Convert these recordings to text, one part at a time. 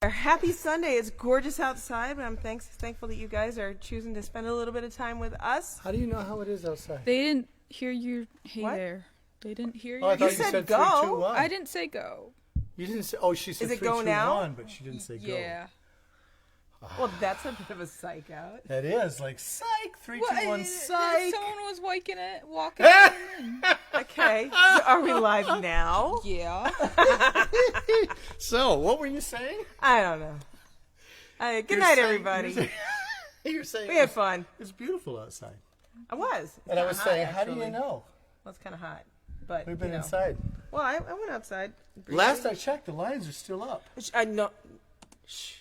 Happy Sunday. It's gorgeous outside, but I'm thankful that you guys are choosing to spend a little bit of time with us. How do you know how it is outside? They didn't hear you. Hey What? there. They didn't hear you. Oh, I thought You you said said go. 3, 2, 1. I didn't say go. You didn't say. Oh, she said Is it 3, go 2, now? 1, but she didn't say go. Yeah. Well, that's a bit of a psych out. That is like psych. 3, 2, 1, psych. Someone was walking in. Okay. So are we live now? Yeah. So, what were you saying? I don't know. Good night, everybody. You're saying We had fun. It's beautiful outside. I was. And I was saying, hot, how do you actually. know? Well, it's kind of hot. But, We've been you know. inside. Well, I went outside. briefly. Last I checked, the lines are still up. I know.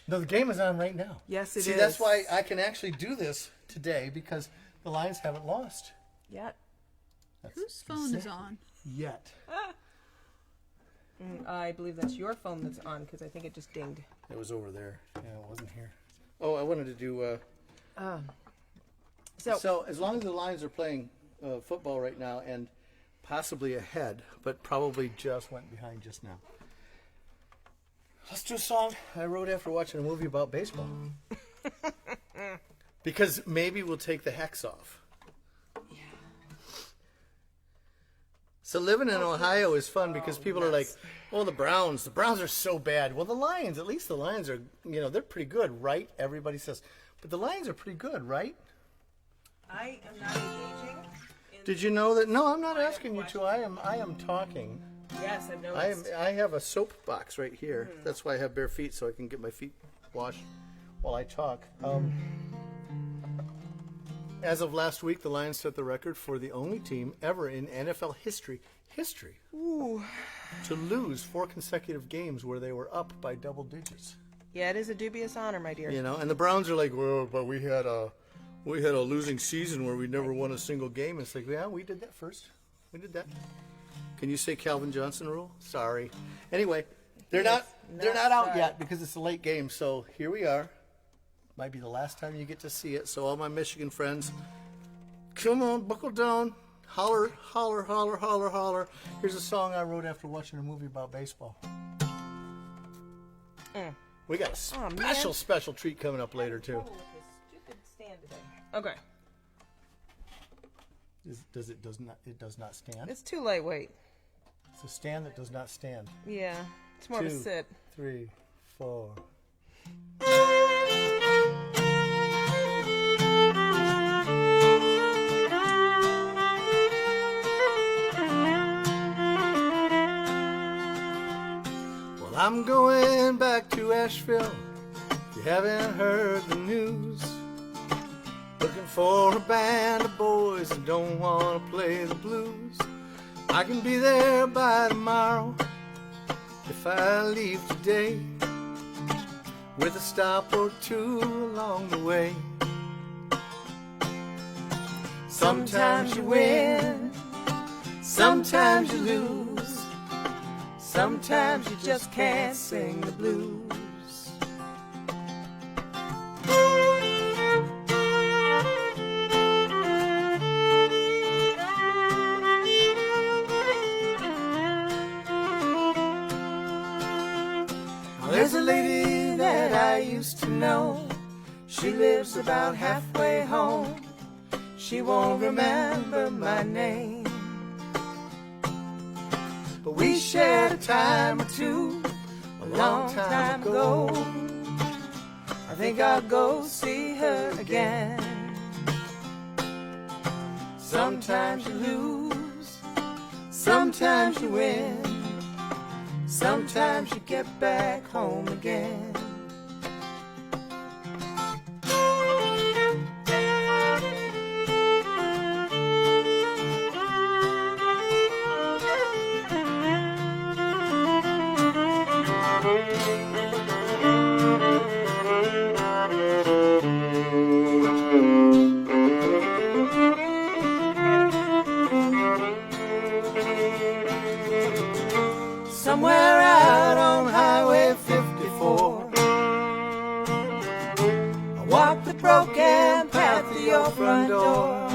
No, the game is on right now. Yes, it is. See, that's why I can actually do this today, because the Lions haven't lost. Yet. That's Whose phone is on? Yet. I believe that's your phone that's on because I think it just dinged. It was over there. Yeah, it wasn't here. Oh, I wanted to do... So as long as the Lions are playing football right now and possibly ahead, but probably just went behind just now. Let's do a song I wrote after watching a movie about baseball. Because maybe we'll take the hex off. Yeah. So living in Ohio is fun because people are like, oh, the Browns are so bad. Well, the Lions, at least the Lions are, they're pretty good, right? Everybody says. But the Lions are pretty good, right? I am not engaging. Did you know that? No, I'm not asking you to. I am talking. Yes, I've noticed. I have a soap box right here. That's why I have bare feet, so I can get my feet washed while I talk. As of last week, the Lions set the record for the only team ever in NFL history Ooh. to lose 4 consecutive games where they were up by double digits. Yeah, it is a dubious honor, my dear. And the Browns are like, well, but we had a losing season where we never won a single game. It's like, yeah, we did that first. We did that. Can you say Calvin Johnson rule? Sorry. Anyway, they're not out sorry. yet because it's a late game. So here we are. Might be the last time you get to see it. So all my Michigan friends, come on, buckle down, holler, holler, holler, holler, holler. Here's a song I wrote after watching a movie about baseball. We got a special treat coming up later too. Okay. It does not stand. It's too lightweight. It's a stand that does not stand. Yeah. It's more of a 2, sit. 3, 4. Well, I'm going back to Asheville. If you haven't heard the news, looking for a band of boys that don't want to play the blues. I can be there by tomorrow if I leave today, with a stop or two along the way. Sometimes you win, sometimes you lose, sometimes you just can't sing the blues. There's a lady that I used to know. She lives about halfway home. She won't remember my name, but we shared a time or two a long time ago. I think I'll go see her again. Sometimes you lose, sometimes you win, sometimes you get back home again. Somewhere out on Highway 54, I walk the broken path to your front door.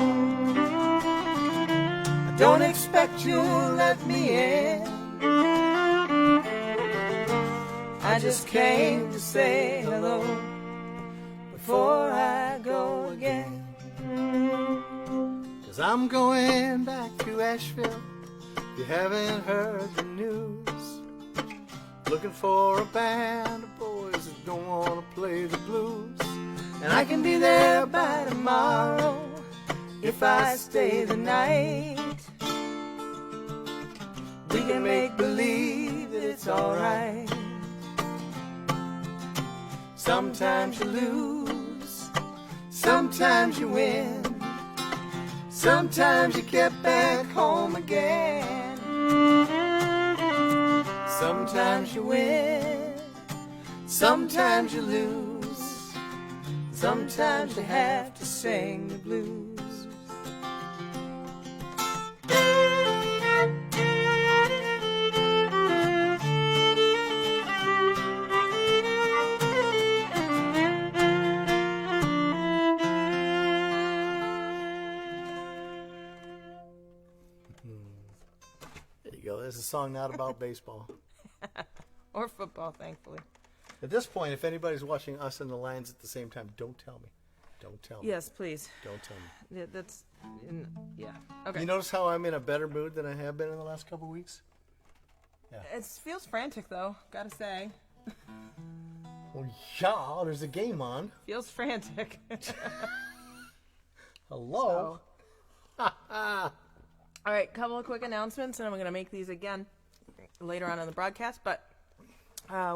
I don't expect you'll let me in. I I just came to say hello before I go again. 'Cause I'm going back to Asheville. If you haven't heard the news, looking for a band of boys that don't want to play the blues. And I can be there by tomorrow if I stay the night. We can make believe that it's alright. Sometimes you lose, sometimes you win, sometimes you get back home again. Sometimes you win, sometimes you lose, sometimes you have to sing the blues. There you go. This is a song not about baseball. Or football, thankfully. At this point, if anybody's watching us and the Lions at the same time, don't tell me. Don't tell me. Yes, please. Don't tell me. Yeah. Okay. You notice how I'm in a better mood than I have been in the last couple weeks? It feels frantic, though, gotta say. Well, yeah, there's a game on. Feels frantic. Hello? All right, couple of quick announcements, and I'm going to make these again later on in the broadcast, but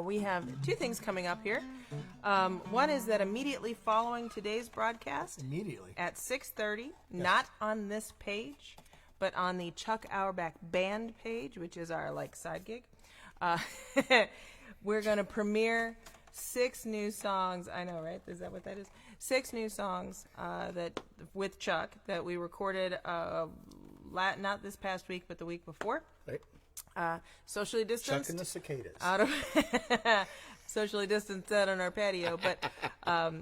we have two things coming up here. One is that immediately following today's broadcast, Immediately. at 6:30, not on this page, but on the Chuck Auerbach Band page, which is our side gig, we're going to premiere 6 new songs. I know, right? Is that what that is? 6 new songs that with Chuck that we recorded not this past week, but the week before. Right. Socially distanced. Chuck and the cicadas. Out of socially distanced out on our patio, but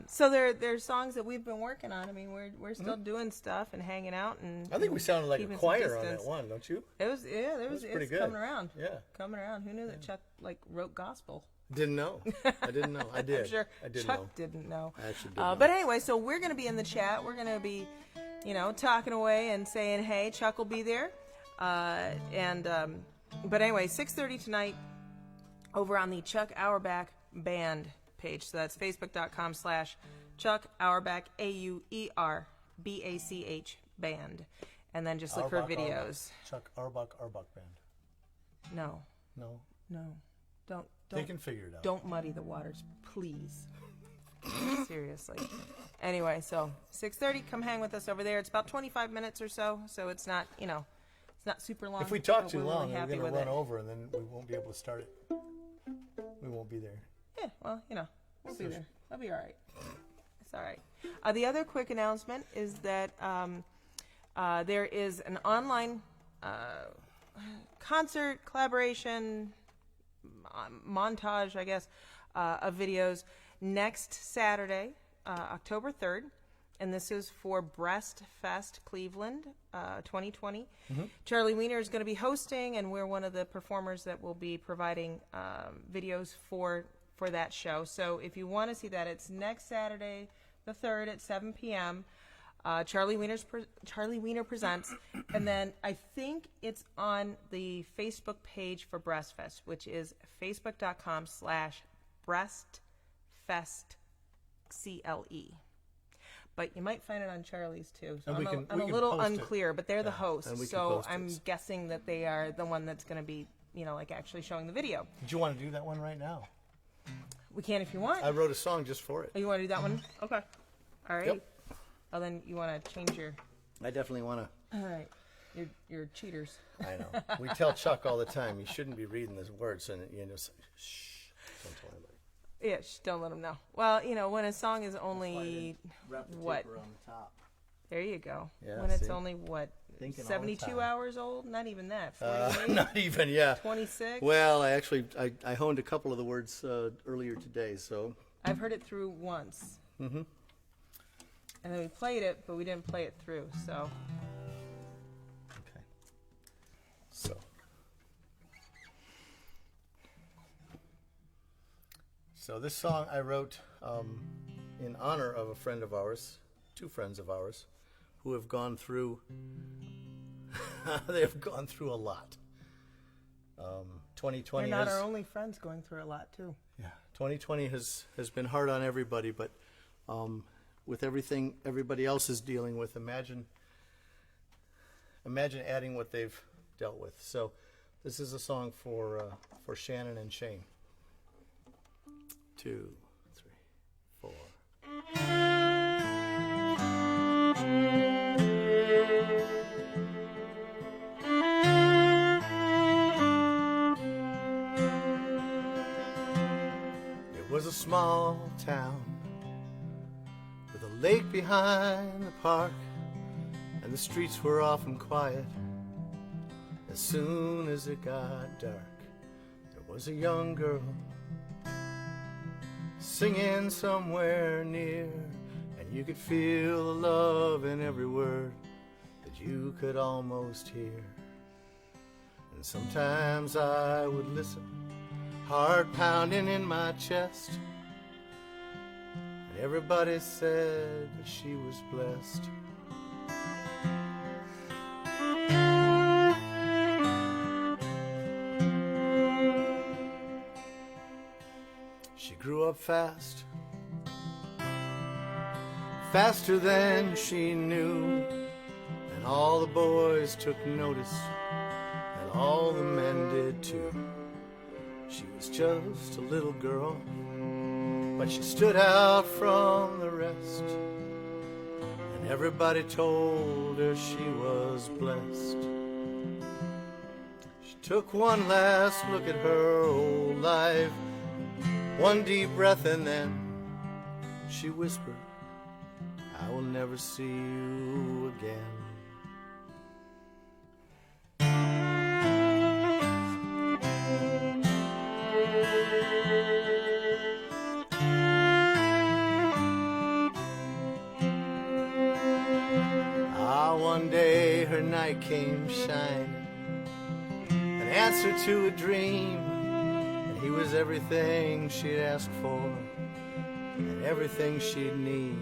so they're songs that we've been working on. I mean, we're still doing stuff and hanging out, and I think we sounded like a keeping some choir on distance. that one, don't you? It was pretty it's good. coming around. Yeah. Coming around. Who knew that Chuck wrote gospel? Didn't know. I didn't know. I did. I'm sure I did Chuck know. didn't know. I actually did know. But anyway, so we're going to be in the chat. We're going to be, talking away and saying, hey, Chuck will be there. But anyway, 6:30 tonight over on the Chuck Auerbach Band page. So that's facebook.com/Chuck Auerbach, AUERBACH Band. And then just look for Auerbach, videos. Chuck Auerbach Band. No. No. Don't. They can figure it out. Don't muddy the waters, please. Seriously. Anyway, so 6:30, come hang with us over there. It's about 25 minutes or so it's not, it's not super long. If we talk but too we're long, really we're going happy to with run it. over, and then we won't be able to start it. We won't be there. Yeah, well, we'll be there. That'll be all right. It's all right. The other quick announcement is that there is an online concert collaboration montage, I guess, of videos next Saturday, October 3rd. And this is for Breast Fest Cleveland 2020. Mm-hmm. Charlie Wiener is going to be hosting, and we're one of the performers that will be providing videos for that show. So if you want to see that, it's next Saturday, the 3rd at 7 p.m. Charlie Wiener presents, and then I think it's on the Facebook page for Breast Fest, which is facebook.com/breastfestcle. But you might find it on Charlie's too. So I'm a little unclear, but they're the hosts, so I'm guessing that they are the one that's going to be, actually showing the video. Do you want to do that one right now? We can if you want. I wrote a song just for it. Oh, you want to do that one? Okay. All right. Yep. Oh, then you want to change your... I definitely want to. All right. You're cheaters. I know. We tell Chuck all the time, you shouldn't be reading his words, and shh, don't tell anybody. Yeah, don't let him know. Well, when a song is only what? On the top. There you go. Yeah, when it's see? only what? Thinking all the 72 time. hours old? Not even that. 48? Not even, yeah. 26? Well, I honed a couple of the words earlier today, so. I've heard it through once. Mm-hmm. And then we played it, but we didn't play it through, so. Okay. So. So this song I wrote in honor of a friend of ours, two friends of ours, who have gone through, they have gone through a lot. 2020 They're not has, our only friends going through a lot, too. yeah, 2020 has been hard on everybody, but with everything everybody else is dealing with, imagine adding what they've dealt with. So this is a song for Shannon and Shane. 2, 3, 4. It was a small town with a lake behind the park, and the streets were often quiet. As soon as it got dark, there was a young girl singing somewhere near, and you could feel the love in every word that you could almost hear. And sometimes I would listen, heart pounding in my chest, and everybody said that she was blessed. She grew up fast, faster than she knew, and all the boys took notice, and all the men did too. She was just a little girl, but she stood out from the rest, and everybody told her she was blessed. She took one last look at her old life, one deep breath, and then she whispered, "I will never see you again." One day her night came shining, an answer to a dream, and he was everything she'd asked for and everything she'd need.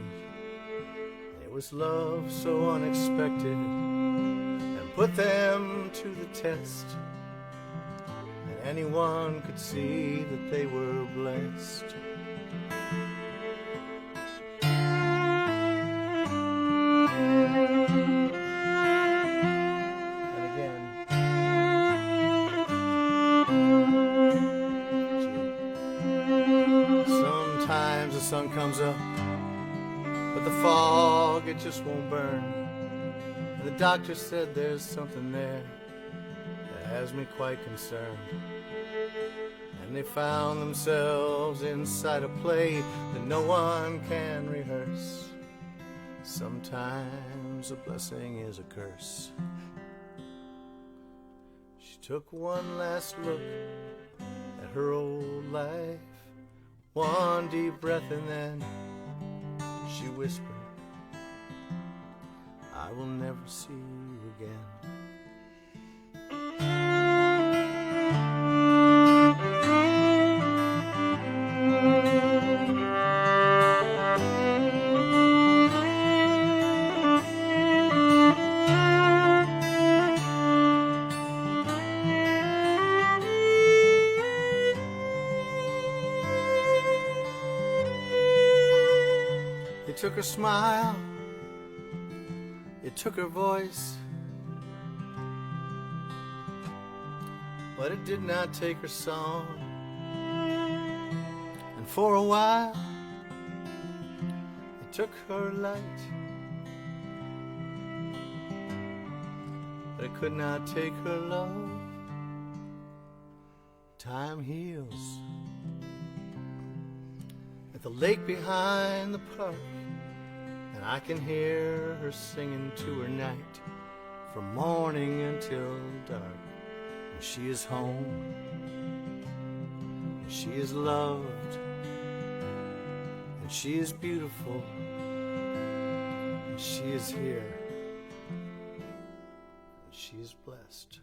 And it was love so unexpected and put them to the test, and anyone could see that they were blessed. The sun comes up, but the fog, it just won't burn. And the doctor said there's something there that has me quite concerned. And they found themselves inside a play that no one can rehearse. Sometimes a blessing is a curse. She took one last look at her old life, one deep breath, and then she whispered, "I will never see you again." It took her smile, it took her voice, but it did not take her song. And for a while, it took her light, but it could not take her love. Time heals. At the lake behind the park, and I can hear her singing to her night, from morning until dark. And she is home, and she is loved, and she is beautiful, and she is here, and she is blessed.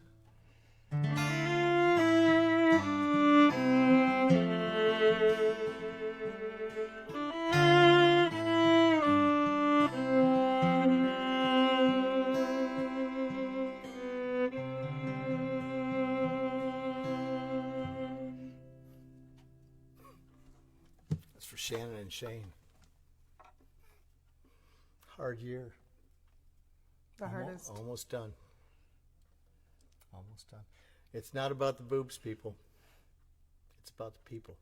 for Shannon and Shane. Hard year. The hardest. Almost done. Almost done. It's not about the boobs, people. It's about the people.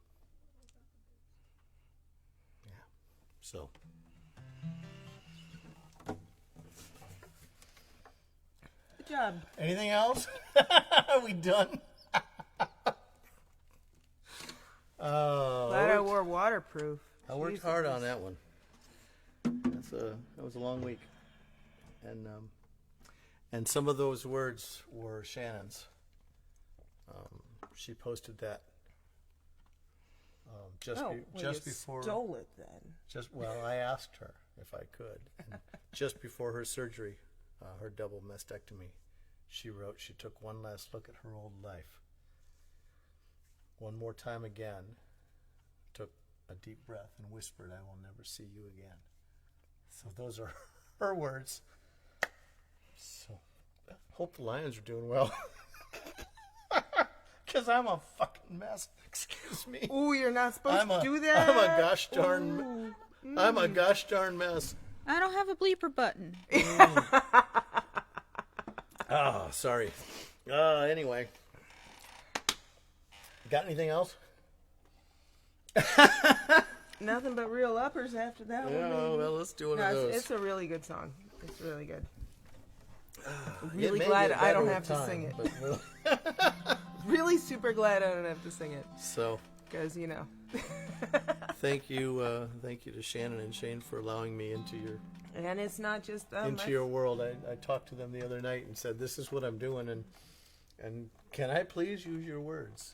Yeah. So. Good job. Anything else? Are we done? Glad I wore waterproof. I worked Jesus. hard on that one. That was a long week, and some of those words were Shannon's. She posted that just you before. Stole it then. I asked her if I could, and just before her surgery, her double mastectomy, she wrote she took one last look at her old life. One more time again, took a deep breath and whispered, "I will never see you again." So those are her words. So hope the Lions are doing well. Because I'm a fucking mess. Excuse me. Ooh, you're not supposed to do that. I'm a gosh darn. I'm a gosh darn mess. I don't have a bleeper button. Oh, sorry. Anyway. Got anything else? Nothing but real uppers after that one. Oh, well, let's do one of No, those. it's a really good song. It's really good. It Really may glad get I don't better have with to sing time, it. but we'll- Really super glad I don't have to sing it. So, Because, you know. thank you to Shannon and Shane for allowing me into And it's not just them. into your world. I talked to them the other night and said, "This is what I'm doing, and can I please use your words?"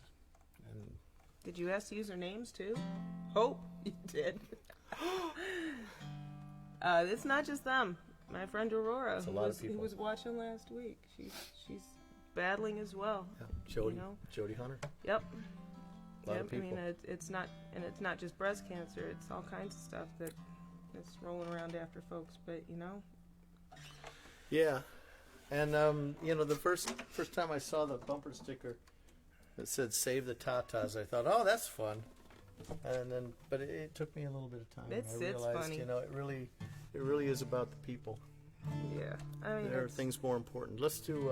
And Did you ask to use their names too? Hope you did. It's not just them. My friend Aurora, It's a lot of people. who was watching last week, she's battling as well. yeah, Jody, You know? Jody Hunter. Yep. A lot Yep. of people. I mean, it's not just breast cancer. It's all kinds of stuff that's rolling around after folks. But you know, Yeah, and the first time I saw the bumper sticker that said "Save the Tatas," I thought, "Oh, that's fun," but it took me a little bit of time. It's I realized, funny. it really is about the people. yeah. I mean, There are it's- things more important. Let's do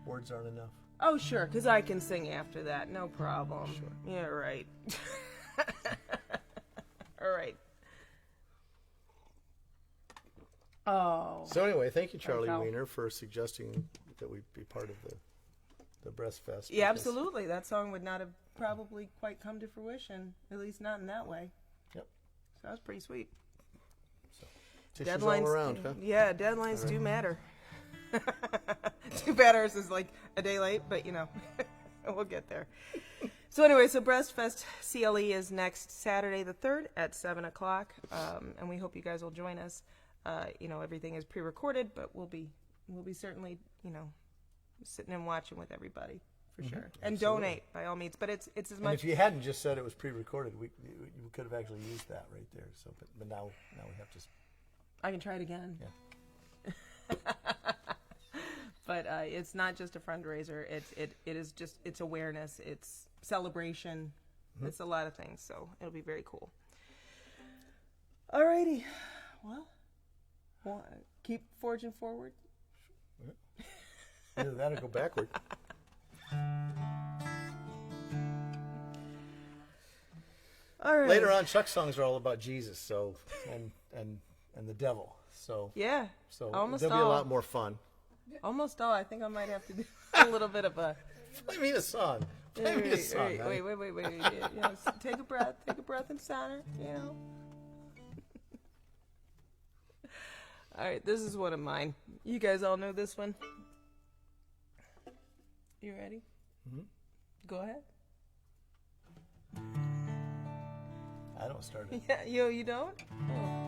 "Words Aren't Enough." Oh, sure, because I can sing after that, no problem. Sure. Yeah, right. All right. Oh. So anyway, thank you, Charlie Okay. Wiener, for suggesting that we be part of the Breast Fest. Yeah, because- absolutely. That song would not have probably quite come to fruition, at least not in that way. Yep. So that was pretty sweet. Tissues all around, huh? Yeah, deadlines do matter. Too bad ours is like a day late, but you know, we'll get there. So anyway, so Breast Fest CLE is next Saturday the 3rd at 7 o'clock, and we hope you guys will join us. Everything is pre-recorded, but we'll be certainly, sitting and watching with everybody for sure. And Absolutely. donate by all means, but it's as And much. if you hadn't just said it was pre-recorded, you could have actually used that right there. So, but now we have to. I can try it again. Yeah. But it's not just a fundraiser. It is just, it's awareness. It's celebration. Mm-hmm. It's a lot of things. So it'll be very cool. Alrighty. Well, keep forging forward. Either that or go backward. All right. Later on, Chuck's songs are all about Jesus, so and the devil. So Yeah. so Almost they'll be a all. lot more fun. Almost all. I think I might have to do a little bit of a. Play me a song. Play me a song. honey. Wait. Yes. Take a breath. Take a breath and center. All right. This is one of mine. You guys all know this one. You ready? Mhm. Go ahead. I don't start it. Yeah. You don't? Oh.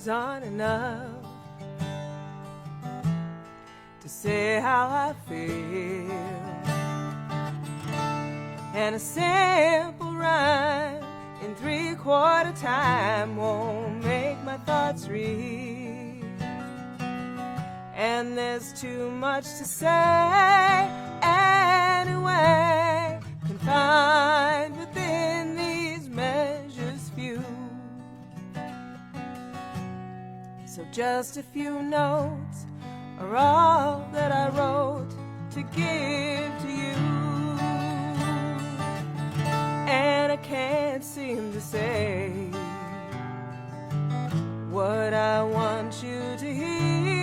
words aren't enough to say how I feel. And a simple rhyme in 3/4 time won't make my thoughts real. And there's too much to say anyway, confined within these measures few. So just a few notes are all that I wrote to give to you. And I can't seem to say what I want you to hear.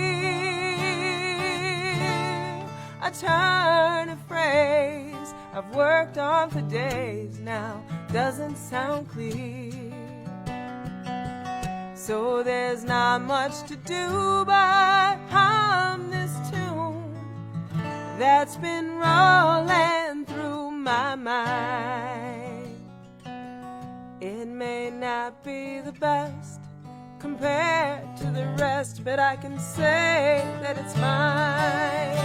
A turn of phrase I've worked on for days now doesn't sound clear. So there's not much to do but hum this tune that's been rolling through my mind. It may not be the best compared to the rest, but I can say that it's mine.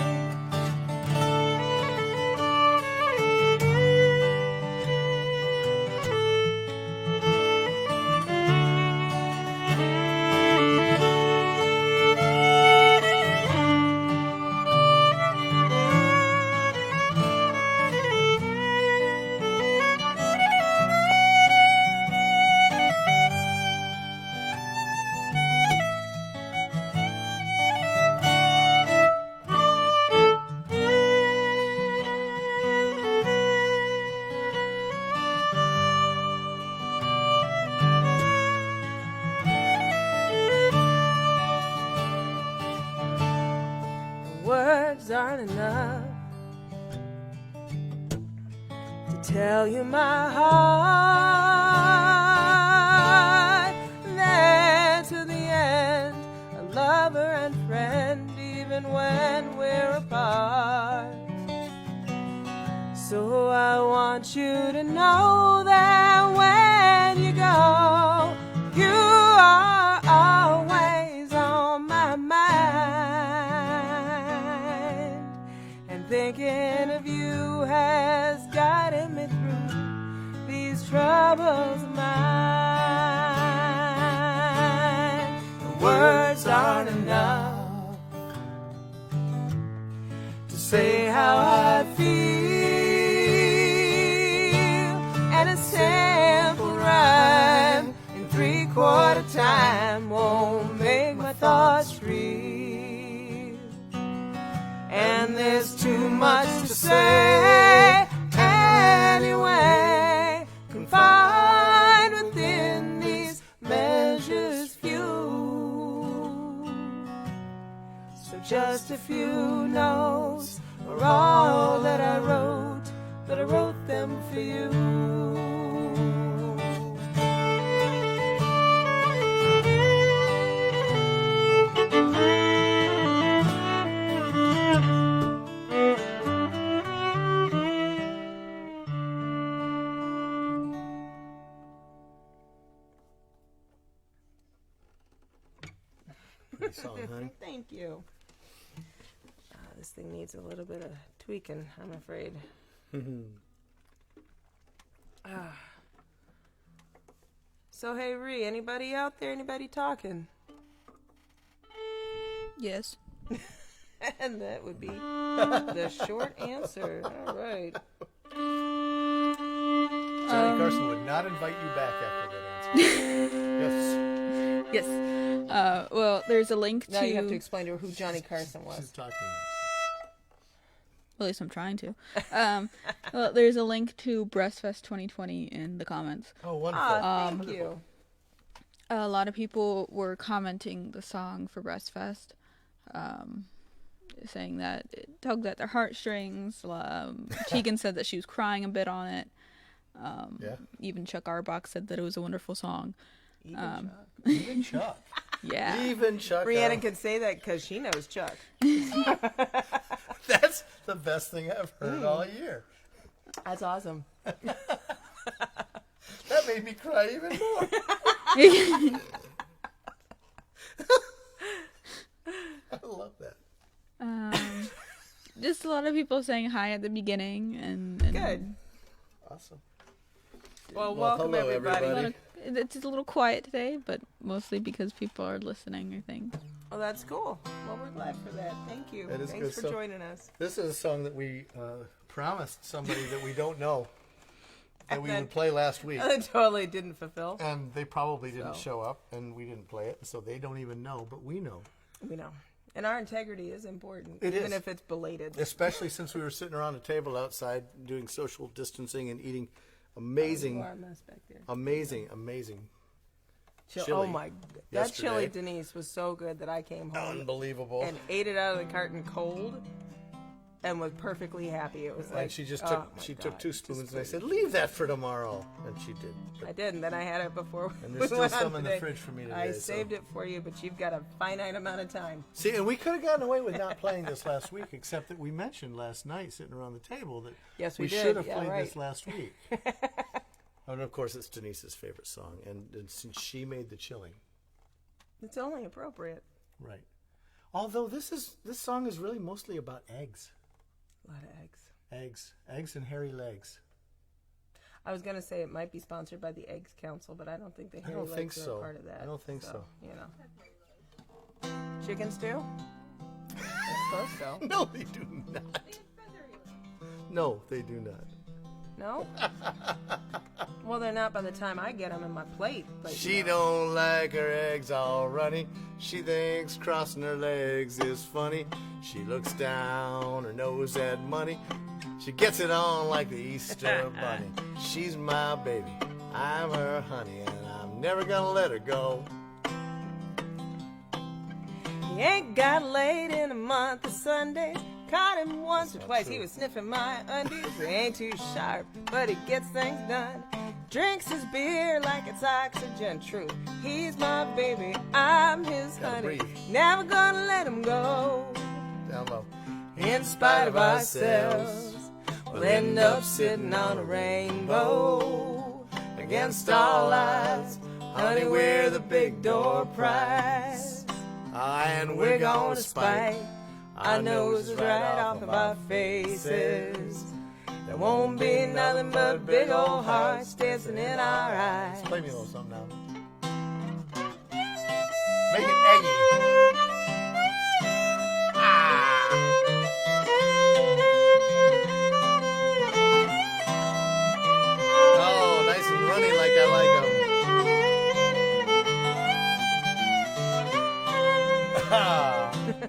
Words aren't enough to tell you my heart. There to the end, a lover and friend, even when we're apart. So I want you to know that when you go, you are always on my mind. And thinking of you has guided me through these troubles of mine. The words aren't enough to say how I feel. And a simple rhyme in 3/4 time won't make my thoughts real. And there's too much to say anyway, confined within these measures few. So just a few notes are all that I wrote, but I wrote them for you. Nice song, honey. Thank you. This thing needs a little bit of tweaking, I'm afraid. So, hey, Ree, anybody out there? Anybody talking? Yes. And that would be the short answer. All right. Johnny Carson would not invite you back after that answer. Yes. Yes. Well, there's a link Now to... you have to explain to her who Johnny Carson She's was. talking now. At least I'm trying to. Well, there's a link to Breastfest 2020 in the comments. Oh, wonderful. Thank you. A lot of people were commenting the song for Breastfest, saying that it tugged at their heartstrings. Tegan said that she was crying a bit on it. Yeah. Even Chuck Arbach said that it was a wonderful song. Even Chuck. Yeah. Even Chuck. Brianna could say that because she knows Chuck. That's the best thing I've heard all year. That's awesome. That made me cry even more. Just a lot of people saying hi at the beginning, and Good. Awesome. Well, welcome hello, everybody. It's a little quiet today, but mostly because people are listening, I think. Well, that's cool. Well, we're glad for that. Thank you. That is Thanks good for stuff. joining us. This is a song that we promised somebody that we don't know that we then- would play last week. It totally didn't fulfill. And they probably didn't So. show up, and we didn't play it, so they don't even know, but we know. We know. And our integrity is important, It even is. if it's belated. Especially since we were sitting around a table outside doing social distancing and eating You amazing, are a mess back there. amazing Chili. chili Oh my! That yesterday. chili, Denise, was so good that I came home unbelievable. and ate it out of the carton cold, and was perfectly happy. It was like And she just oh took my she God, took 2 just spoons, and I couldn't. said, "Leave that for tomorrow," and she did. But I did, and then I had it before And we there's still went on some in the today. fridge for me today, I so- saved it for you, but you've got a finite amount of time. see, and we could have gotten away with not playing this last week, except that we mentioned last night sitting around the table that Yes, we we did. should have Yeah, played right. this last week. And of course, it's Denise's favorite song, and since she made the chili, It's only appropriate. right? Although this song is really mostly about eggs, A lot of eggs. eggs and hairy legs. I was gonna say it might be sponsored by the Eggs Council, but I don't think the hairy don't think legs are so. a part of that. I don't think so. You know, chicken stew. I suppose so. No, they do not. No, they do not. No. Well, they're not by the time I get them in my plate. But She you know. don't like her eggs all runny. She thinks crossing her legs is funny. She looks down her nose at money. She gets it on like the Easter bunny. She's my baby, I'm her honey, and I'm never gonna let her go. He ain't got laid in a month of Sundays. Caught him once or not twice. true. He was sniffing my undies. He ain't too sharp, but he gets things done. Drinks his beer like it's oxygen. True, he's my baby, I'm his Gotta honey. breathe. Never gonna let him go. Down low. In spite of ourselves, we'll end up sitting on a rainbow. Against all odds, honey, we're the big door prize. And We're gonna spite our noses right off of our faces. There won't be nothing but big old hearts dancing in our eyes. Play me a little something now. Make it eggy. Oh, nice and runny like I like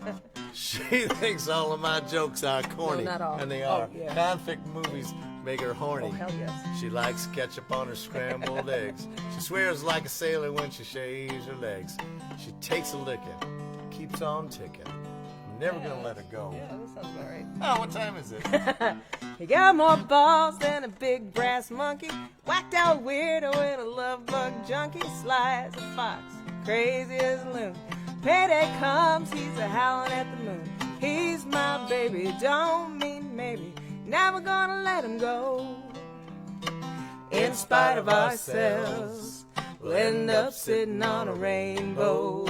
them. She thinks all of my jokes are corny. No, not all. And they Oh, are. yeah. Convict movies make her horny. Oh, hell yes. She likes ketchup on her scrambled eggs. She swears like a sailor when she shaves her legs. She takes a licking, keeps on ticking. I'm never gonna let her go. Yeah, that sounds about right. Oh, what time is it? He got more balls than a big brass monkey. Whacked out weirdo and a love bug junkie. Sly as a fox, crazy as a loon. Payday comes, he's a howling at the moon. He's my baby, don't mean maybe. Never gonna let him go. In spite of ourselves, we'll end up sitting on a rainbow.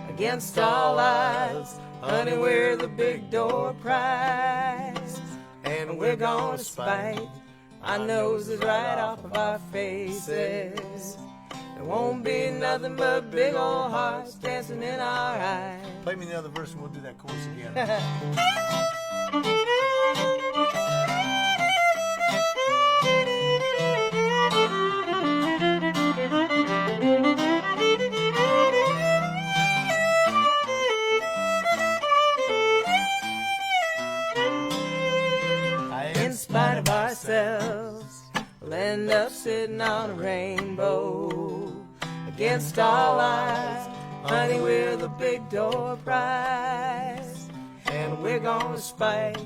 Against all odds, honey, we're the big door prize. And we're gonna spite our noses right off of our faces. There won't be nothing but big old hearts dancing in our eyes. Play me the other verse and we'll do that chorus again. In spite of ourselves, we'll end up sitting on a rainbow. Against all odds, honey, we're the big door prize. And we're gonna spite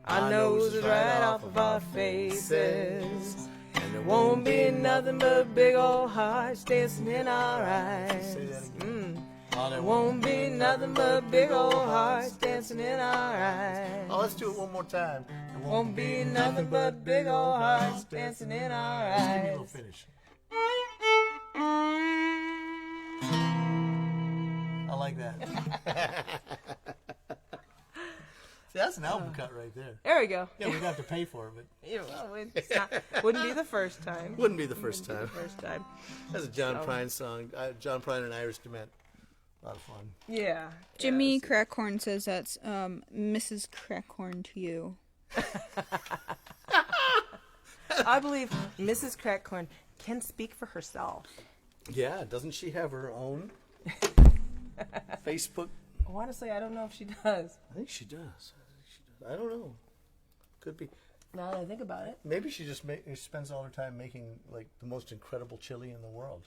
our noses right off of our faces. And there won't be nothing but big old hearts dancing in our eyes. Say that again. There won't be nothing but big old hearts dancing in our eyes. Oh, let's do it one more time. There Won't be nothing but big old hearts dancing in our Just give me a little eyes. finish. I like that. See, that's an album cut right there. There we go. Yeah, we'd have to pay for it, but Yeah, well, it's not, wouldn't be the first time. wouldn't be the first time. The first time. That's a John So- Prine song. John Prine and Irish Dement. A lot of fun. Yeah. Jimmy yeah, Crackhorn says that's Mrs. Crackhorn to you. I believe Mrs. Crackhorn can speak for herself. Yeah, doesn't she have her own Facebook? Honestly, I don't know if she does. I think she does. I don't know. Could be. Now that I think about it. Maybe she just spends all her time making like the most incredible chili in the world.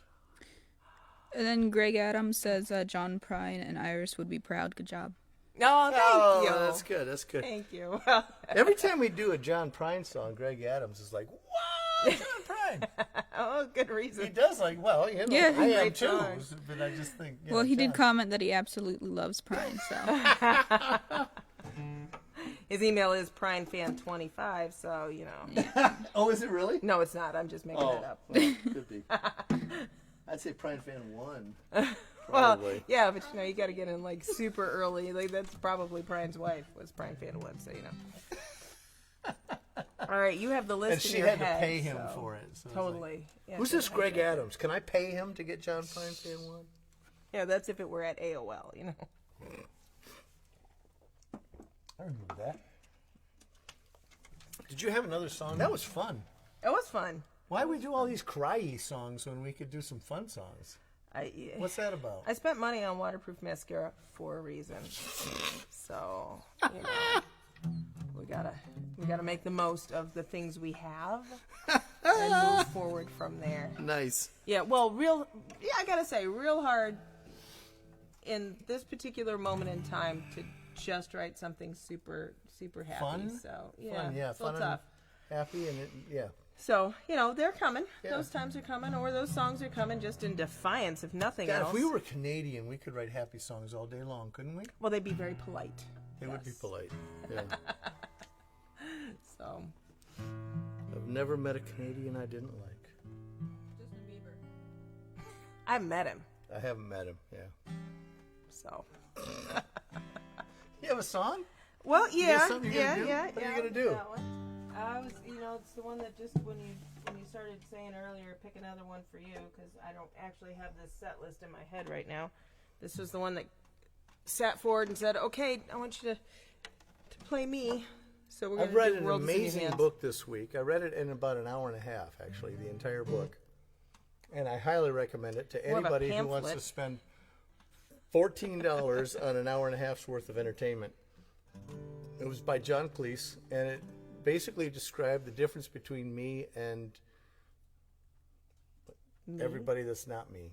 And then Greg Adams says John Prine and Iris would be proud. Good job. Oh, thank you. That's good. That's good. Thank you. Well, Every time we do a John Prine song, Greg Adams is like, "Wow, John Prine." oh, good reason. He does like, well, you know, Yeah, I am great too. song. But I just think. Well, he did John. comment that he absolutely loves Prine, so. His email is prinefan25, so, you know. Oh, is it really? No, it's not. I'm just making that up. Well, could be. I'd say Prine Fan 1. Well, Probably. yeah, but, you know, you got to get in, like, super early. Like, that's probably Brian's wife was Prine Fan 1, so, you know. All right, you have the list And in she your had head, to pay him so- for it. So it's like- Totally. Yeah, Who's so- this Greg Adams? Can I pay him to get John Prine Fan 1? Yeah, that's if it were at AOL, you know. I remember that. Did you have another song? That was fun. It was fun. Why we do all these cry songs when we could do some fun songs? What's that about? I spent money on waterproof mascara for a reason. So, you know, we gotta make the most of the things we have and move forward from there. Nice. Yeah, well, I gotta say, real hard in this particular moment in time to just write something super, super happy. Fun? So, yeah, Fun, yeah. it's a little Fun and tough. happy and yeah. So, you know, they're coming. Yeah. Those times are coming, or those songs are coming just in defiance, if nothing God, else. if we were Canadian, we could write happy songs all day long, couldn't we? Well, they'd be very polite. They would be Yes. polite. Yeah. So, I've never met a Canadian I didn't like. Justin Bieber. I met him. I haven't met him, yeah. So, You have a song? well, You yeah, got something you're yeah, gonna do? yeah. What are you yeah, gonna do? that one. I was, you know, it's the one that just when you started saying earlier, pick another one for you, because I don't actually have this set list in my head right now. This was the one that sat forward and said, "Okay, I want you to play me." So we're I've gonna read do an World is in Your amazing Hands. book this week. I read it in about an hour and a half, actually, the entire book. And I highly recommend it to More of a anybody who wants to pamphlet. spend $14 on an hour and a half's worth of entertainment. It was by John Cleese, and it basically described the difference between me and everybody that's not me.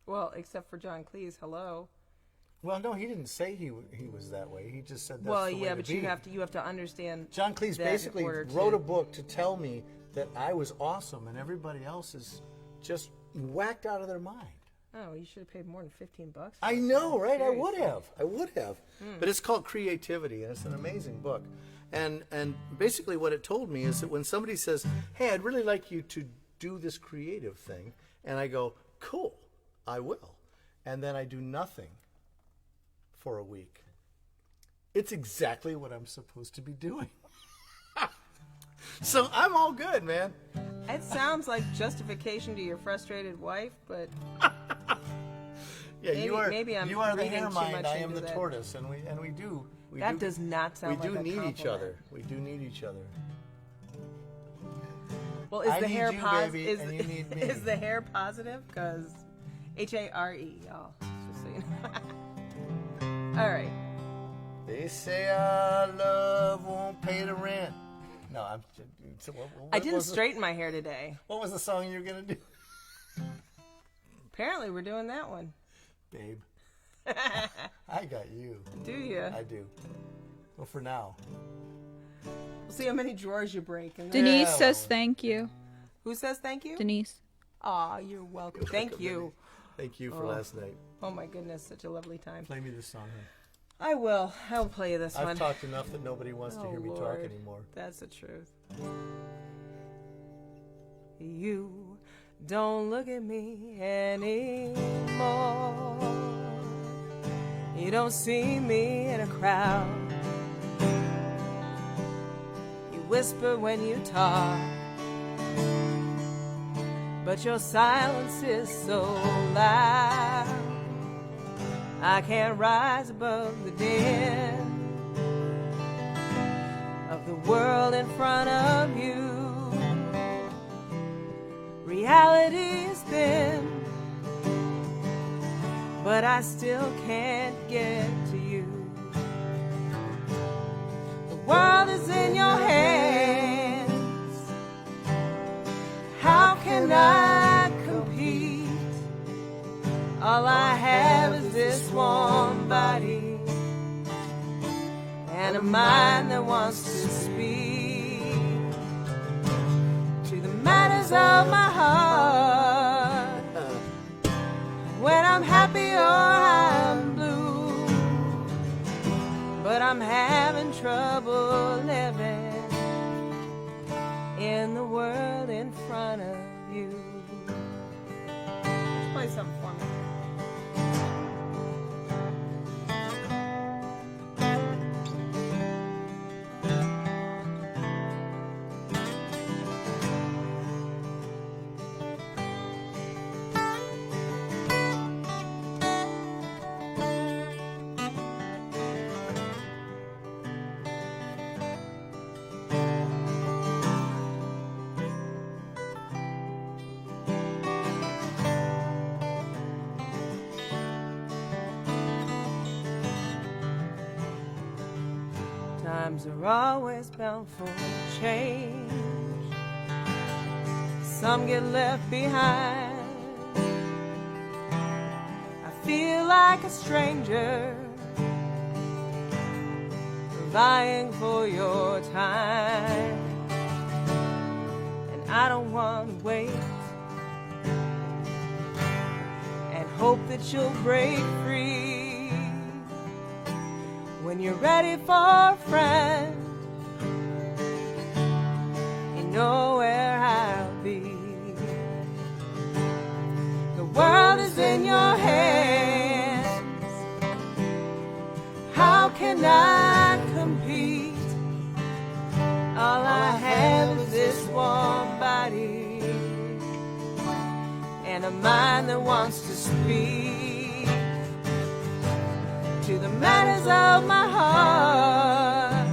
Well, except for John Cleese. Hello. Well, no, he didn't say he was that way. He just said that's Well, the way yeah, to but be. you have to understand. John Cleese that in basically order to- wrote a book to tell me that I was awesome and everybody else is just whacked out of their mind. Oh, you should have paid more than $15. I know, right? I would Seriously. have. But it's called Creativity, and it's an amazing book. And basically what it told me is that when somebody says, "Hey, I'd really like you to do this creative thing," and I go, "Cool, I will," and then I do nothing for a week, it's exactly what I'm supposed to be doing. So I'm all good, man. It sounds like justification to your frustrated wife, but Yeah, maybe I'm you are the reading hair too mind, much I am into the that. tortoise, and we do. that does not sound We like do a need each compliment. other. We do need each other. Well, is I the need hair you, positive? baby, and you need me. Is the hair positive? Because HARE, y'all. Just so you know. All right. They say our love won't pay the rent. No, I'm. So what I didn't was straighten my hair today. What was the song you were gonna do, Apparently, we're doing that one. babe? I got you. Do you? I do. Well, for now. We'll see how many drawers you break. And then- Denise Yeah, says well. thank you. Who says thank you? Denise. Aw, you're welcome. Thank you. Thank you for last night. Oh my goodness, such a lovely time. Play me this song, honey. I will. I will play you this I've one. talked enough that nobody wants to Oh, hear me talk Lord. anymore. That's the truth. You don't look at me anymore. You don't see me in a crowd whisper when you talk, but your silence is so loud. I can't rise above the din of the world in front of you. Reality is thin, but I still can't get to you. The world is in your hands. How can I compete? All I have is this one body and a mind that wants to speak to the matters of my heart. When I'm happy or I'm blue, but I'm having trouble living in the world in front of you. Let's play something for me. Times are always bound for change. Some get left behind. I feel like a stranger vying for your time, and I don't want to wait and hope that you'll break free. When you're ready for a friend, you know where I'll be. The world is in your hands. How can I compete? All I have is this one body and a mind that wants to speak to the matters of my heart.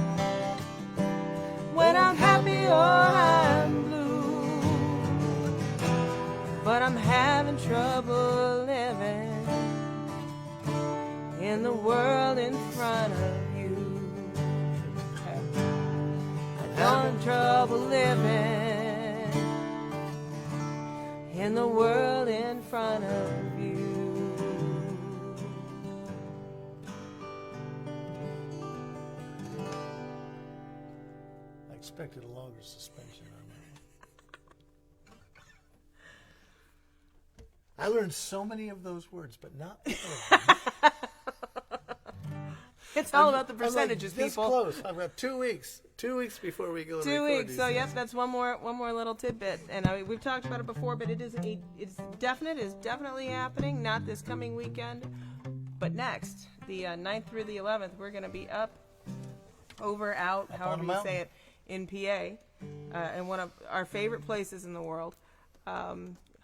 When I'm happy or I'm blue, but I'm having trouble living in the world in front of you. I'm having trouble living in the world in front of you. Expected a longer suspension on that. I learned so many of those words, but not all of them. It's all about the percentages, I'm like this people. Close. I've got 2 weeks. 2 weeks before we go. 2 weeks. So yep, that's one more little tidbit. And we've talked about it before, but it's definite. It's definitely happening. Not this coming weekend, but next, the 9th through the 11th, we're going to be up, over, out, however you say it, in PA, and one of our favorite places in the world,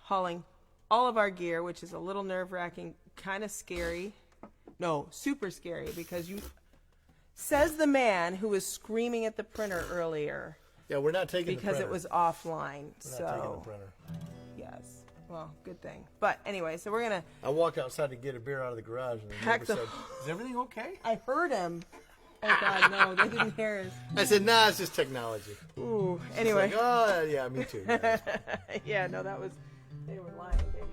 hauling all of our gear, which is a little nerve-wracking, kind of scary. No, super scary, because says the man who was screaming at the printer earlier. Yeah, we're not taking the printer. Because it was offline. We're not taking the printer. Yes. Well, good thing. But anyway, so we're going to... I walked outside to get a beer out of the garage, and the neighbor said, is everything okay? I heard him. Oh, God, no, they didn't hear us. I said, nah, it's just technology. Ooh, anyway. Like, oh, yeah, me too. Yeah, no, that was... They were lying, baby.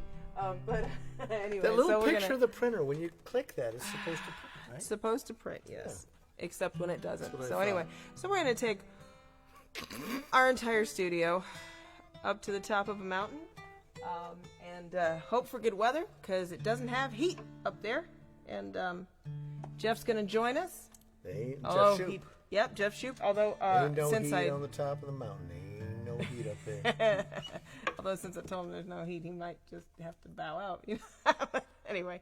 But anyway, that little so we're picture of the printer, when you click that, it's supposed to print, right? Supposed to print, yes. Yeah. Except when it doesn't. So anyway, so we're going to take our entire studio up to the top of a mountain and hope for good weather, because it doesn't have heat up there. And Jeff's going to join us. Jeff Shoup. Yep, Jeff Shoup. Although ain't no since heat on the top of the mountain. Ain't no heat up there. Although since I told him there's no heat, he might just have to bow out. You know? Anyway,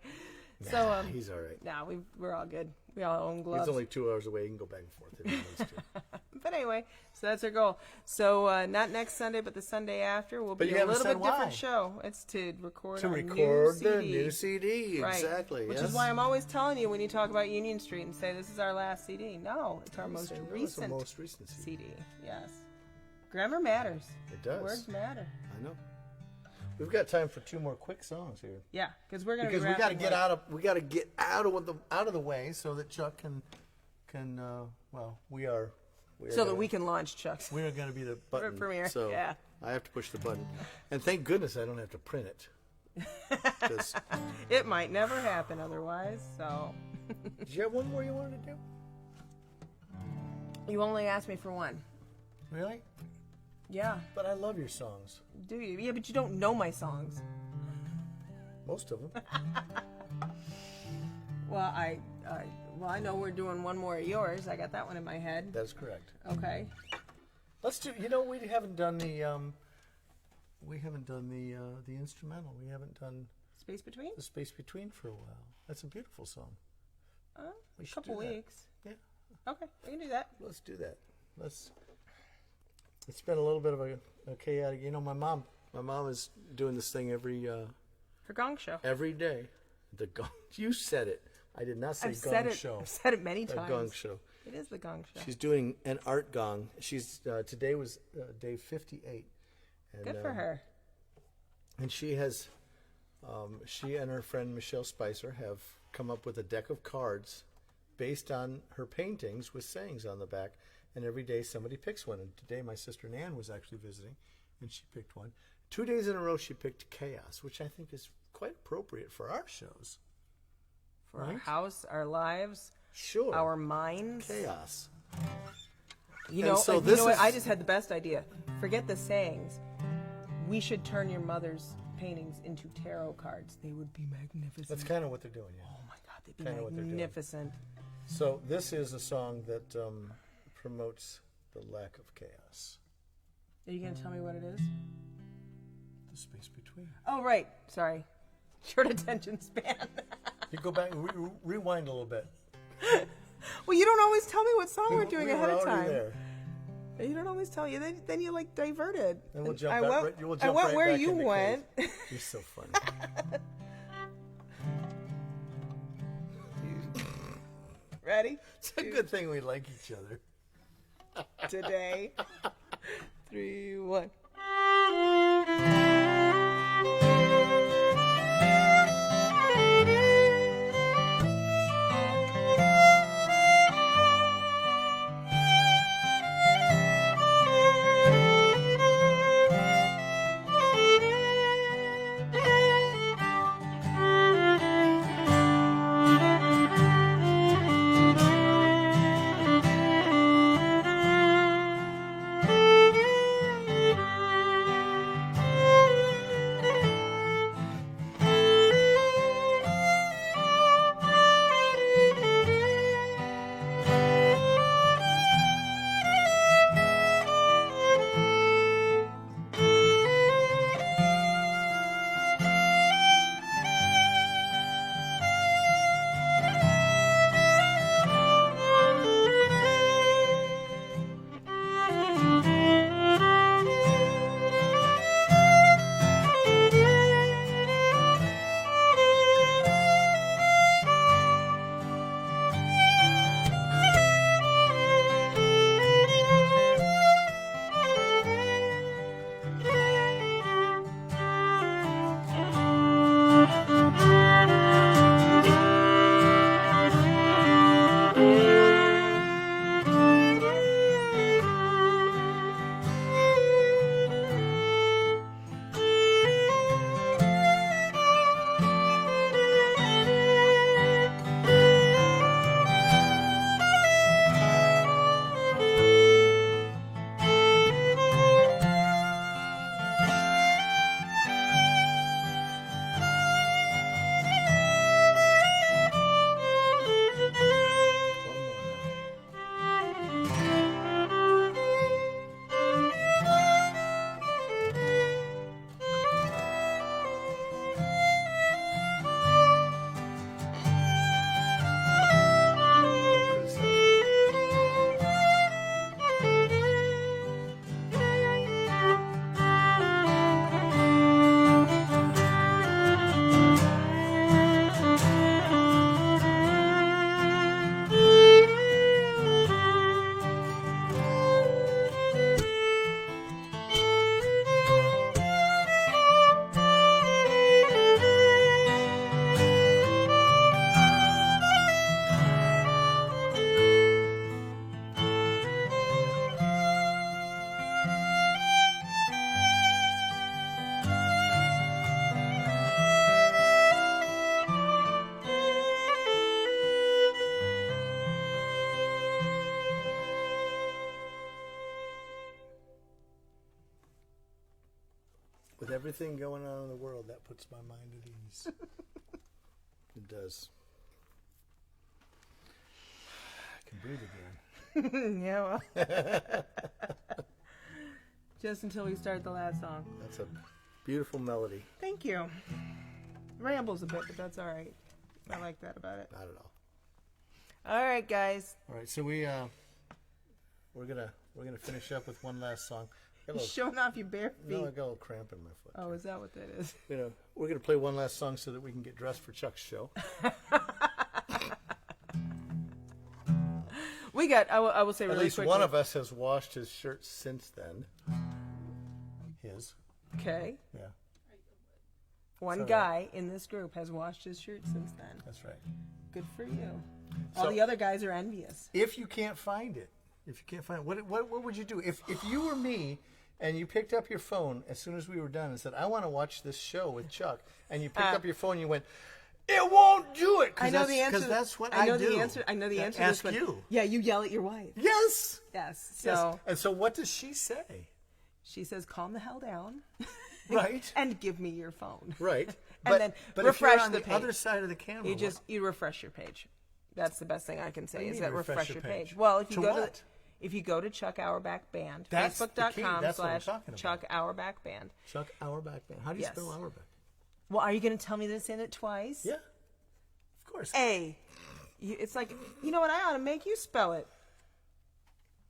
so he's all right. Nah, we're all good. We all own gloves. He's only 2 hours away. He can go back and forth if he wants to. But anyway, so that's our goal. So not next Sunday, but the Sunday after will But be you a haven't little said bit different why. show. It's to record To our record new the CD. new CD, Right. exactly. Which yes. is why I'm always telling you when you talk about Union Street and say this is our last CD. No, it's our most Say, no, it's the recent most recent CD. CD. Yes. Grammar matters. It does. Words matter. I know. We've got time for 2 more quick songs here. Yeah, because we're gonna Because be we got to wrapping get like- out of the way so that Chuck can we are so gonna, that we can launch Chuck's. we are going to be the button. premiere, So yeah. I have to push the button, and thank goodness I don't have to print it. 'Cause- It might never happen otherwise. So did you have one more you wanted to do? you only asked me for one. Really? Yeah. But I love your songs, Do you? Yeah, but you don't know my songs. most of them. Well, I know we're doing one more of yours. I got that one in my head. That's correct. Okay. Let's do. You know, we haven't done the the instrumental. We haven't done Space between? the space between for a while. That's a beautiful song. We A should couple do that. weeks. Yeah, Okay, we can do that. let's do that. It's been a little bit of a chaotic. You know, my mom is doing this thing every For Gong Show. day. The gong. You said it. I did not say I've gong said it. show. I've said it many The times. gong show. It is the Gong Show. She's doing an art gong. She's today was day 58. And, Good for her. And she has, she and her friend Michelle Spicer have come up with a deck of cards based on her paintings with sayings on the back. And every day somebody picks one. And today my sister Nan was actually visiting, and she picked one. 2 days in a row she picked chaos, which I think is quite appropriate for our shows. For our right? house, our lives, Sure. our minds. chaos. You And know, so you this know what? is- I just had the best idea. Forget the sayings. We should turn your mother's paintings into tarot cards. They would be magnificent. That's kind of what they're doing, yeah. Oh my God, they'd be kinda what they're doing. magnificent. So this is a song that promotes the lack of chaos. Are you going to tell me what it is? The space between. Oh, right. Sorry. Short attention span. You go back, rewind a little bit. Well, you don't always tell me what song we're doing we ahead were of already time. there. You don't always tell you. Then you like diverted. Then we'll And jump I back- went, we'll I jump went right where back you into went. You're so funny. Ready? It's a good thing we like each other. Today. 3, 1. With everything going on in the world, that puts my mind at ease. It does. I can breathe again. Yeah, well. Just until we start the last song. That's a beautiful melody. Thank you. Rambles a bit, but that's all right. I like that about it. Not at all. All right, guys. All right, so we're gonna finish up with one last song. You're showing off your bare feet. No, I got a little cramp in my foot. Oh, is that what that is? We're gonna play one last song so that we can get dressed for Chuck's show. We got. I will say really At least quickly. one of us has washed his shirt since then. His. Okay. Yeah. One all guy in this group has washed his shirt since then. That's right. Good for you. All So- the other guys are envious. If you can't find it, what would you do? If you were me and you picked up your phone as soon as we were done and said, I want to watch this show with Chuck, and you picked up your phone and you went, it won't do it. I know the answer. Because that's what I know do. the answer. I know the answer. to Ask this one. you. Yeah, you yell at your wife. Yes. Yes. Yes. So And so what does she say? she says, "Calm the hell down." Right. And give me your phone. Right. And then but refresh if you're on the the page. other side of the camera. You refresh your page. That's the best thing I can say What do you is mean that refresh your page? page. Well, if you To go what? if you go to Chuck Auerbach Band, That's the key. That's what I'm talking about. Facebook.com/Chuck Auerbach Band. Chuck Auerbach Band. How do you Yes. spell Auerbach? Well, are you going to tell me to say it twice? Yeah. Of course. It's like, you know what? I ought to make you spell it.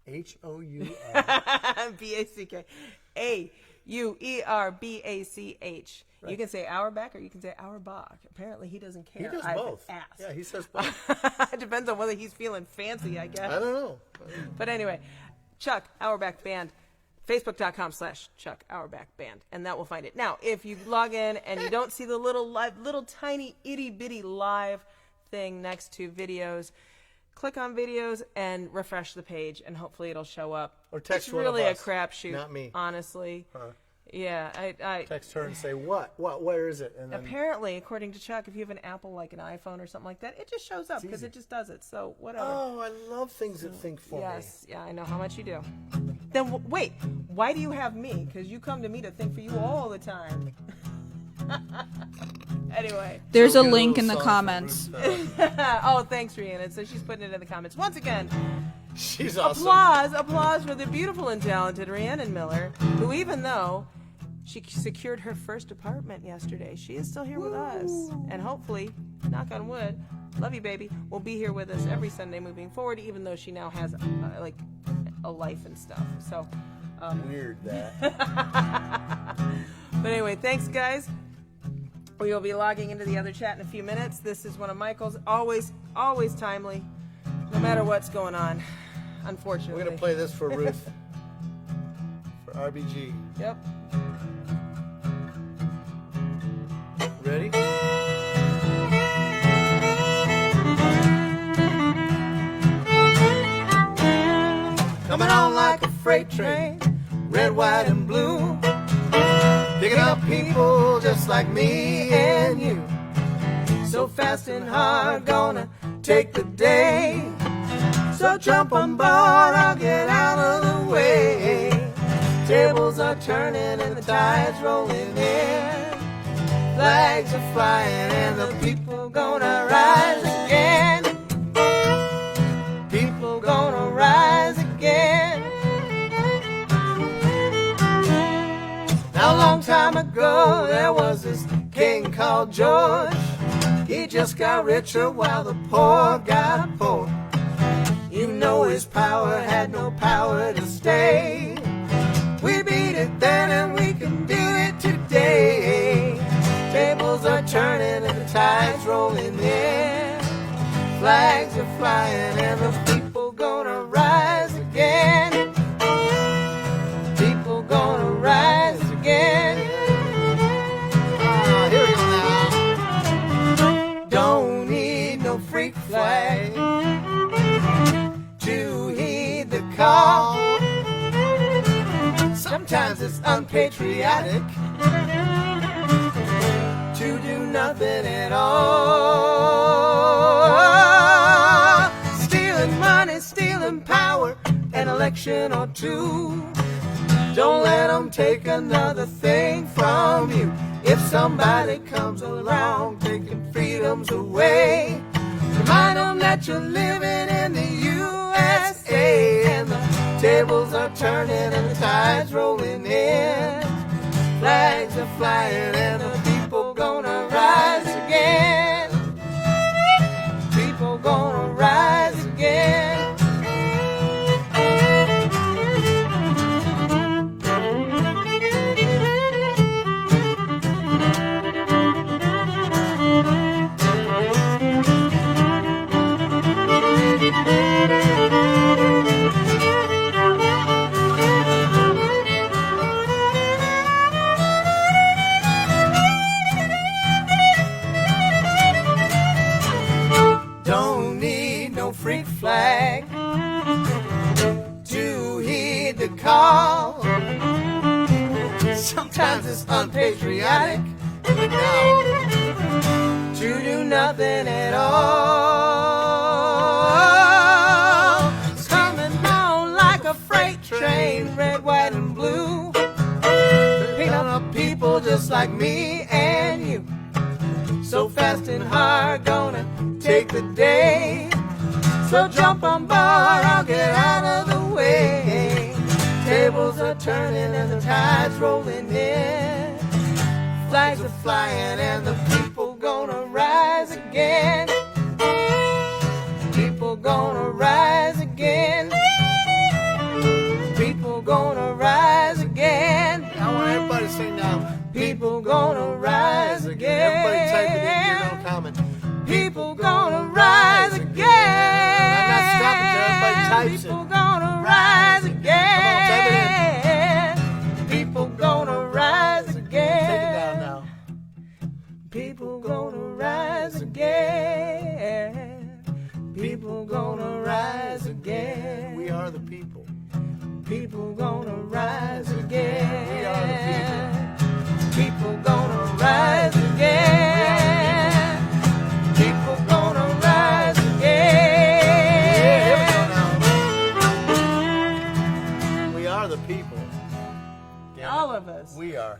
H-O-U-R. B-A-C-K. Auerbach. Right. You can say Auerbach or you can say Auerbach. Apparently, he doesn't He care. does I've both. asked. Yeah, he says both. It depends on whether he's feeling fancy, I guess. I don't know. But anyway, Chuck Auerbach Band, Facebook.com/Chuck Auerbach Band, and that will find it. Now, if you log in and you don't see the little tiny itty bitty live thing next to videos, click on videos and refresh the page, and hopefully it'll show up. Or text it's one of really us, a crapshoot, not me. honestly. Her. Yeah, I Text her and say, where is it? And then apparently, according to Chuck, if you have an Apple, like an iPhone or something like that, it just shows up because easy. it just does it. So whatever. Oh, I love things that think for me. Yes, yeah, I know how much you do. Then wait, why do you have me? Because you come to me to think for you all the time. Anyway. There's So a get link little in the song from comments. Ruth, Oh, thanks, Rhiannon. So she's putting it in the comments. Once again, she's awesome. applause for the beautiful and talented Rhiannon Miller, who even though she secured her first apartment yesterday, she is still here with us. And hopefully, knock on wood, love you, baby, will be here with us every Sunday moving forward, even though she now has a life and stuff. So, Weird that. but anyway, thanks, guys. We will be logging into the other chat in a few minutes. This is one of Michael's, always timely, no matter what's going on, unfortunately. We're going to play this for Ruth. For RBG. Yep. Ready? Coming on like a freight train, red, white, and blue. Picking up people just like me and you. So fast and hard, gonna take the day. So jump on board, I'll get out of the way. Tables are turning and the tide's rolling in. Flags are flying and the people gonna rise again. People gonna rise again. Now a long time ago there was this king called George. He just got richer while the poor got poor. You know his power had no power to stay. We beat it then and we can do it today. Tables are turning and the tide's rolling in. Flags are flying and the people gonna rise again. People gonna rise again. Here we go now. Don't need no freak flag to heed the call. Sometimes it's unpatriotic to do nothing at all. Stealing money, stealing power, an election or two. Don't let them take another thing from you. If somebody comes around taking freedoms away, remind them that you're living in the USA, and the tables are turning and the tide's rolling in. Flags are flying and the people gonna rise again. People gonna rise again. Don't need no freak flag to heed the call. Sometimes it's unpatriotic to do nothing at all. It's coming on like a freight train, red, white, and blue, picking up people just like me and you. So fast and hard, gonna take the day. So jump on board, I'll get out of the way. Tables are turning and the tide's rolling in. Flags are flying and the people gonna rise again. People gonna rise again. People gonna rise again. I want everybody to sing now. People gonna rise again. Everybody type it in your little comment. People gonna rise again. I'm not stopping till everybody types it. People gonna rise again. Come on, type it in. People gonna rise again. Take it down now. People gonna rise again. People gonna rise again. We are the people. People gonna rise again. We are the people. People gonna rise again. People gonna rise again. We are the people. All of us. We are.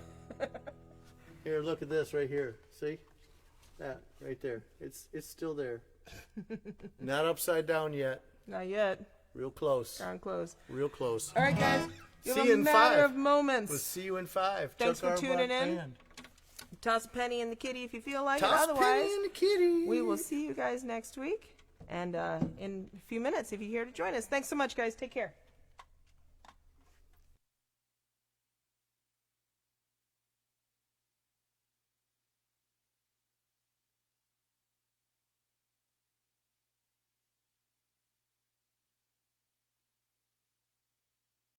Here, look at this right here. See? That right there. It's still there. Not upside down yet. Not yet. Real close. Darn close. Real close. All right, guys. You See have you a in matter 5. of moments. We'll see you in 5. Thanks Chuck for our tuning Black in. Band. Toss a penny in the kitty if you feel like Toss it. Otherwise, penny in the kitty. we will see you guys next week. And in a few minutes if you're here to join us. Thanks so much, guys. Take care.